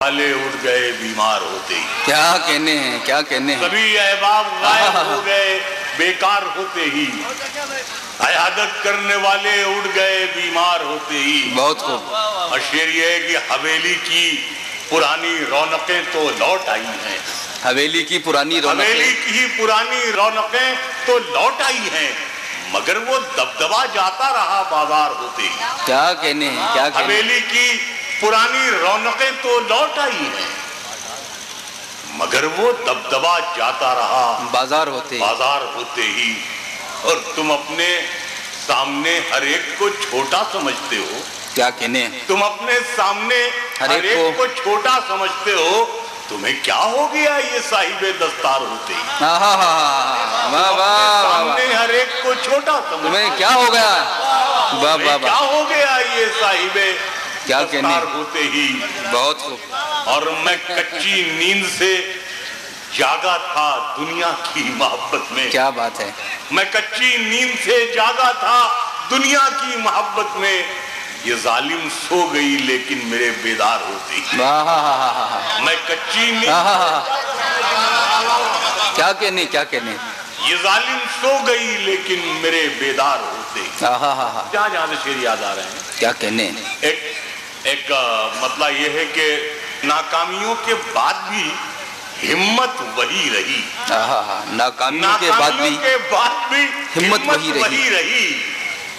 والے اٹھ گئے بیمار ہوتے ہی. کیا کہنے ہیں، کیا کہنے ہیں. سبھی احباب غائب ہو گئے بیکار ہوتے ہی. عیادت کرنے والے اٹھ گئے بیمار ہوتے ہی. بہت خوب. اور شعر یہ ہے کہ حویلی کی پرانی رونقیں تو لوٹ آئی ہیں. حویلی کی پرانی رونقیں، حویلی کی پرانی رونقیں تو لوٹ آئی ہیں، مگر وہ دبدبا جاتا رہا بازار ہوتے ہی. کیا کہنے ہیں، کیا کہنے ہیں. حویلی کی پرانی رونقیں تو لوٹ آئی ہیں، مگر وہ دبدبا جاتا رہا بازار ہوتے ہی. بازار ہوتے ہی. اور تم اپنے سامنے ہر ایک کو چھوٹا سمجھتے ہو. کیا کہنے ہیں. تم اپنے سامنے ہر ایک کو چھوٹا سمجھتے ہو. تمہیں کیا ہو گیا یہ صاحب دستار ہوتے ہی. سامنے ہر ایک کو چھوٹا سمجھتے تمہیں کیا ہو گیا. کیا ہو گیا یہ صاحب کیا کہنے دستار ہوتے ہی. بہت خوب. اور میں کچی نیند سے جاگا تھا دنیا کی محبت میں. کیا بات ہے. میں کچی نیند سے جاگا تھا دنیا کی محبت میں. یہ ظالم سو گئی لیکن میرے بیدار ہوتے ہی. میں کچی نیند کیا کہنے، کیا کہنے. یہ ظالم سو گئی لیکن میرے بیدار ہوتے ہی. جہاں جہاں سے شعر یاد آ رہے ہیں. کیا کہنے. ایک مطلب یہ ہے کہ ناکامیوں کے بعد بھی ہمت وہی رہی. ناکامیوں کے بعد بھی ہمت وہی رہی.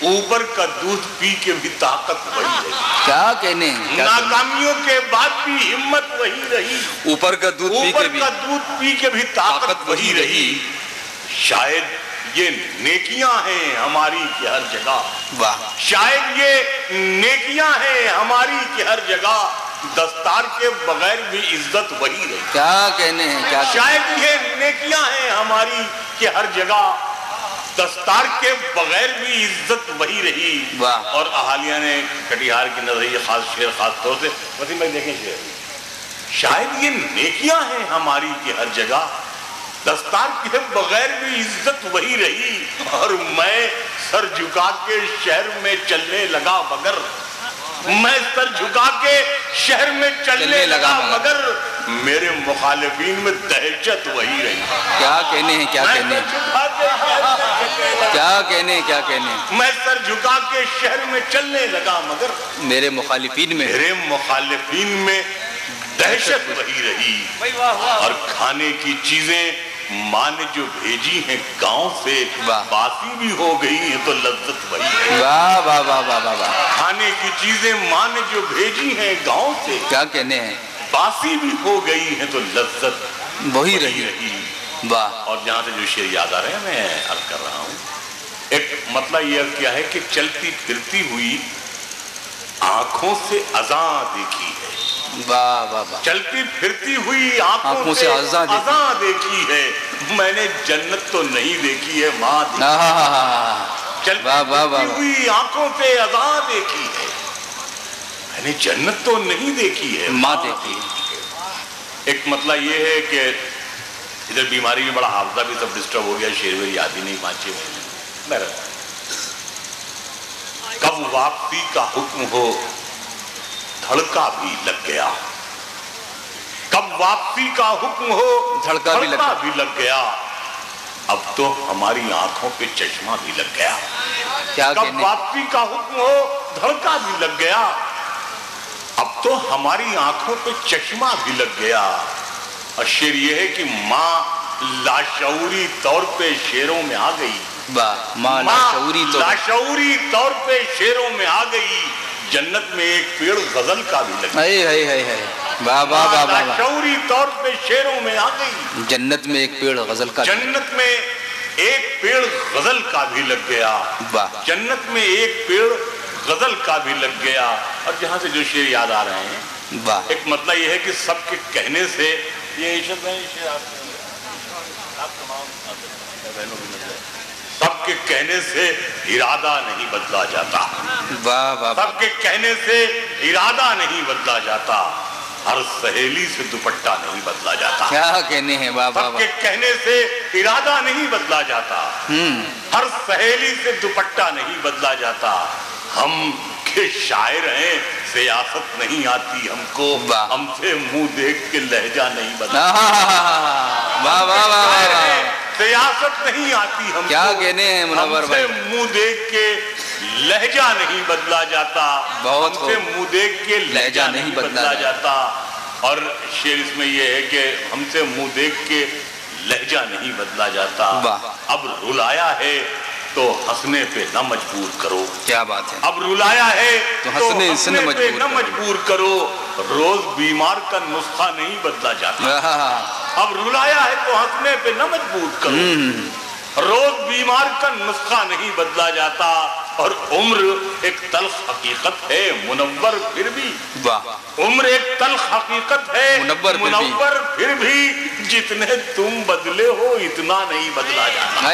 اوپر کا دودھ پی کے بھی طاقت وہی رہی. کیا کہنے. ناکامیوں کے بعد بھی ہمت وہی رہی. اوپر کا دودھ پی کے بھی طاقت وہی رہی. شاید یہ نیکیاں ہیں ہماری کہ ہر جگہ. شاید یہ نیکیاں ہیں ہماری کہ ہر جگہ. دستار کے بغیر بھی عزت وہی رہی. کیا کہنے ہیں. کیا شاید یہ نیکیاں ہیں ہماری کہ ہر جگہ. دستار کے بغیر بھی عزت وہی رہی. اور اہالیہ نے کٹیہار کی نظریہ خاص شعر خاص طور سے وسیم بھائی دیکھیں شعر. شاید یہ نیکیاں ہیں ہماری کہ ہر جگہ. دستار کے بغیر بھی عزت وہی رہی. اور میں سر جھکا کے شہر میں چلنے لگا مگر. میں سر جھکا کے شہر میں چلنے لگا مگر میرے مخالفین میں دہشت وہی رہی. کیا کہنے ہیں. کیا کہنے. کیا کہنے. کیا کہنے. میں سر جھکا کے شہر میں چلنے لگا مگر میرے مخالفین میں دہشت وہی رہی. اور کھانے کی چیزیں ماں نے جو بھیجی ہیں گاؤں سے باسی بھی ہو گئی ہیں تو لذت وہی ہے. واہ واہ واہ واہ واہ. کھانے کی چیزیں ماں نے جو بھیجی ہیں گاؤں سے کیا کہنے ہیں. باسی بھی ہو گئی ہیں تو لذت وہی رہی. واہ. اور جہاں سے جو شعر یاد آ رہے ہیں میں عرض کر رہا ہوں. ایک مطلب یہ کیا ہے کہ چلتی پھرتی ہوئی آنکھوں سے اذاں دیکھی ہے. واہ واہ واہ. چلتی پھرتی ہوئی آنکھوں سے اذاں دیکھی ہے. میں نے جنت تو نہیں دیکھی ہے ماں دیکھی. چلتی پھرتی ہوئی آنکھوں سے اذاں دیکھی ہے. میں نے جنت تو نہیں دیکھی ہے ماں دیکھی. ایک مطلب یہ ہے کہ ادھر بیماری میں بڑا حافظہ بھی سب ڈسٹرب ہو گیا. شعر ویر یاد ہی نہیں 5-6 مہینے. کب واپسی کا حکم ہو دھڑکا بھی لگ گیا. کب واپسی کا حکم ہو دھڑکا بھی لگ گیا. اب تو ہماری آنکھوں پہ چشمہ بھی لگ گیا. کب واپسی کا حکم ہو دھڑکا بھی لگ گیا. اب تو ہماری آنکھوں پہ چشمہ بھی لگ گیا. اور شعر یہ ہے کہ ماں لاشعوری طور پہ شعروں میں آ گئی. ماں لاشعوری طور پہ شعروں میں آ گئی. جنت میں ایک پیڑ غزل کا بھی لگ گیا. لاشعوری طور پہ شعروں میں آ گئی. جنت میں ایک پیڑ غزل کا. جنت میں ایک پیڑ غزل کا بھی لگ گیا. جنت میں ایک پیڑ غزل کا بھی لگ گیا. اور جہاں سے جو شعر یاد آ رہے ہیں ایک مطلب یہ ہے کہ سب کے کہنے سے یہ سب کے کہنے سے ارادہ نہیں بدلا جاتا. سب کے کہنے سے ارادہ نہیں بدلا جاتا. ہر سہیلی سے دوپٹہ نہیں بدلا جاتا. کیا کہنے ہیں. سب کے کہنے سے ارادہ نہیں بدلا جاتا. ہر سہیلی سے دوپٹہ نہیں بدلا جاتا. ہم کہ شاعر ہیں سیاست نہیں آتی ہم کو، ہم سے منہ دیکھ کے لہجہ نہیں بدلا، سیاست نہیں آتی ہم کیا کہنے ہیں منور بھائی، ہم سے منہ دیکھ کے لہجہ نہیں بدلا جاتا، ہم سے منہ دیکھ کے لہجہ نہیں بدلا جاتا۔ اور شعر اس میں یہ ہے کہ ہم سے منہ دیکھ کے لہجہ نہیں بدلا جاتا، اب رلایا ہے تو ہنسنے پہ نہ مجبور کرو، کیا بات ہے، اب رلایا ہے تو ہنسنے پہ نہ مجبور کرو، روز بیمار کا نسخہ نہیں بدلا جاتا، اب رلایا ہے تو ہنسنے پہ نہ مجبور کرو، روز بیمار کا نسخہ نہیں بدلا جاتا، اور عمر ایک تلخ حقیقت ہے منور پھر بھی، عمر ایک تلخ حقیقت ہے منور پھر بھی، جتنے تم بدلے ہو اتنا نہیں بدلا جاتا،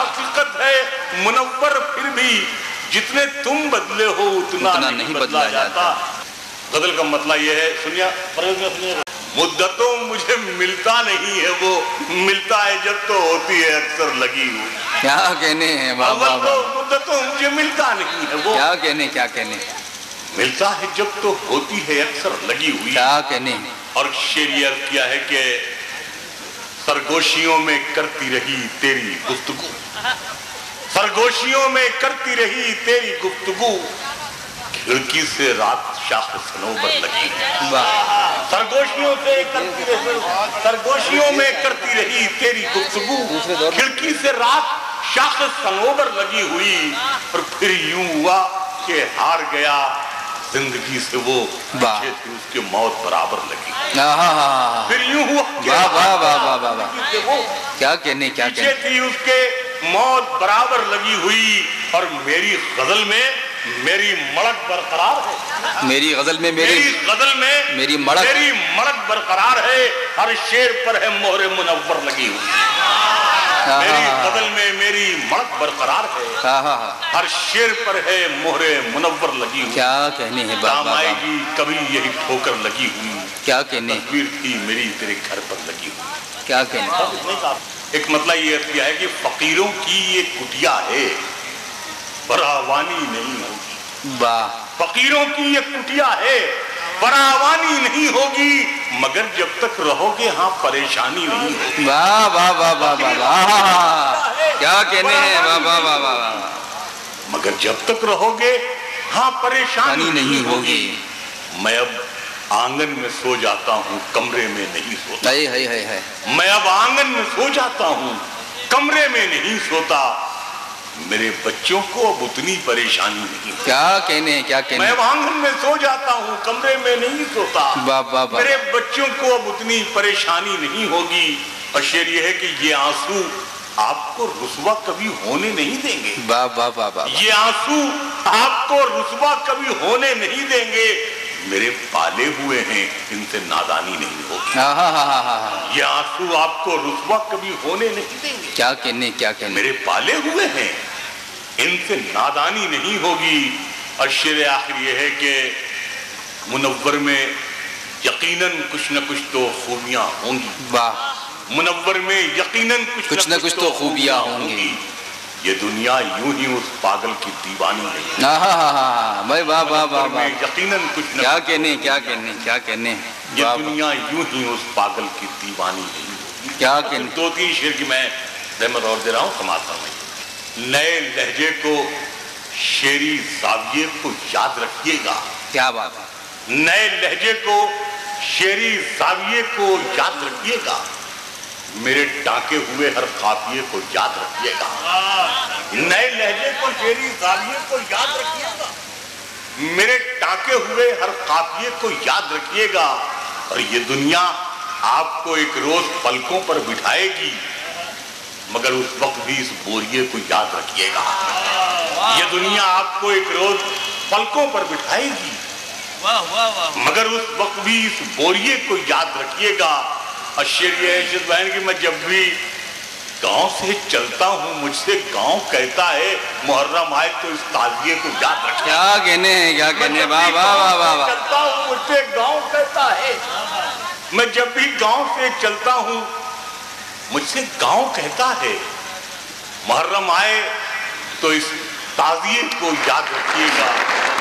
حقیقت ہے منور پھر بھی، جتنے تم بدلے ہو اتنا نہیں بدلا جاتا۔ غزل کا مطلب یہ ہے، سنیا مدتوں مجھے ملتا نہیں ہے، وہ ملتا ہے جب تو ہوتی ہے اکثر لگی ہو، کیا کہنے ہیں بابا، مدتوں مجھے ملتا نہیں ہے، وہ کیا کہنے ملتا ہے جب تو ہوتی ہے اکثر لگی ہوئی، کیا کہنے۔ اور شعر یہ عرض کیا ہے کہ سرگوشیوں میں کرتی رہی تیری گفتگو، سرگوشیوں میں کرتی رہی تیری گفتگو، کھڑکی سے رات شاخ صنوبر لگی، سرگوشیوں میں کرتی رہی تیری گفتگو، کھڑکی سے رات شاخ صنوبر لگی ہوئی، اور پھر یوں ہوا کہ ہار گیا زندگی سے وہ، پیچھے تھی اس کے موت برابر لگی، پھر یوں ہوا کہ کیا کہنے، پیچھے تھی اس کے موت برابر لگی ہوئی، اور میری غزل میں میری مڑک برقرار ہے، میری غزل میں میری مڑک برقرار ہے، ہر شعر پر ہے مہر منور لگی ہوئی، میری غزل میں میری مڑک برقرار ہے، ہر شعر پر ہے مہر منور لگی ہوئی، کیا کہنے ہیں کام آئے گی کبھی یہی ٹھوکر لگی ہوئی، کیا کہنے، تصویر تھی میری تیرے گھر پر لگی ہوئی، کیا کہنے۔ ایک مطلب یہ کیا ہے کہ فقیروں کی یہ کٹیا ہے، فراوانی نہیں ہوگی، فقیروں کی یہ کٹیا ہے، فراوانی نہیں ہوگی، مگر جب تک رہو گے ہاں پریشانی نہیں ہوگی، کیا کہنے ہیں، مگر جب تک رہو گے ہاں پریشانی نہیں ہوگی، میں اب آنگن میں سو جاتا ہوں کمرے میں نہیں سوتا، میں اب آنگن میں سو جاتا ہوں کمرے میں نہیں سوتا، میرے بچوں کو اب اتنی پریشانی نہیں، کیا کہنے، میں اب آنگن میں سو جاتا ہوں کمرے میں نہیں سوتا، میرے بچوں کو اب اتنی پریشانی نہیں ہوگی، اور شعر یہ ہے کہ یہ آنسو آپ کو رسوا کبھی ہونے نہیں دیں گے، یہ آنسو آپ کو رسوا کبھی ہونے نہیں دیں گے، میرے پالے ہوئے ہیں ان سے نادانی نہیں ہوگی، یہ آنسو آپ کو رسوا کبھی ہونے نہیں دیں گے، کیا کہنے، میرے پالے ہوئے ہیں ان سے نادانی نہیں ہوگی، اور شعر آخر یہ ہے کہ منور میں یقیناً کچھ نہ کچھ تو خوبیاں ہوں گی، منور میں یقیناً کچھ نہ کچھ تو خوبیاں ہوں گی، یہ دنیا یوں ہی اس پاگل کی دیوانی نہیں، یقیناً کچھ نہ کیا کہنے، یہ دنیا یوں ہی اس پاگل کی دیوانی نہیں، کیا کہنے۔ دو تین شعر کی میں رحمت اور دے رہا ہوں، سماعت فرمائیے۔ نئے لہجے کو شعری زاویے کو یاد رکھیے گا، کیا بات ہے، نئے لہجے کو شعری زاویے کو یاد رکھیے گا، میرے ٹانکے ہوئے ہر قافیے کو یاد رکھیے گا، نئے لہجے کو شعری زاویے کو یاد رکھیے گا، میرے ٹانکے ہوئے ہر قافیے کو یاد رکھیے گا، اور یہ دنیا آپ کو ایک روز پلکوں پر بٹھائے گی، مگر اس وقت بھی اس بوریے کو یاد رکھیے گا، یہ دنیا آپ کو ایک روز پلکوں پر بٹھائے گی، مگر اس وقت بھی اس بوریے کو یاد رکھیے گا، اور شعر یہ ہے شد بہن کہ میں جب بھی گاؤں سے چلتا ہوں مجھ سے گاؤں کہتا ہے محرم آئے تو اس تعزیے کو یاد رکھیے گا، کیا کہنے ہیں، کیا کہنے، چلتا ہوں مجھ سے گاؤں کہتا ہے، میں جب بھی گاؤں سے چلتا ہوں مجھ سے گاؤں کہتا ہے، محرم آئے تو اس تعزیے کو یاد رکھیے گا.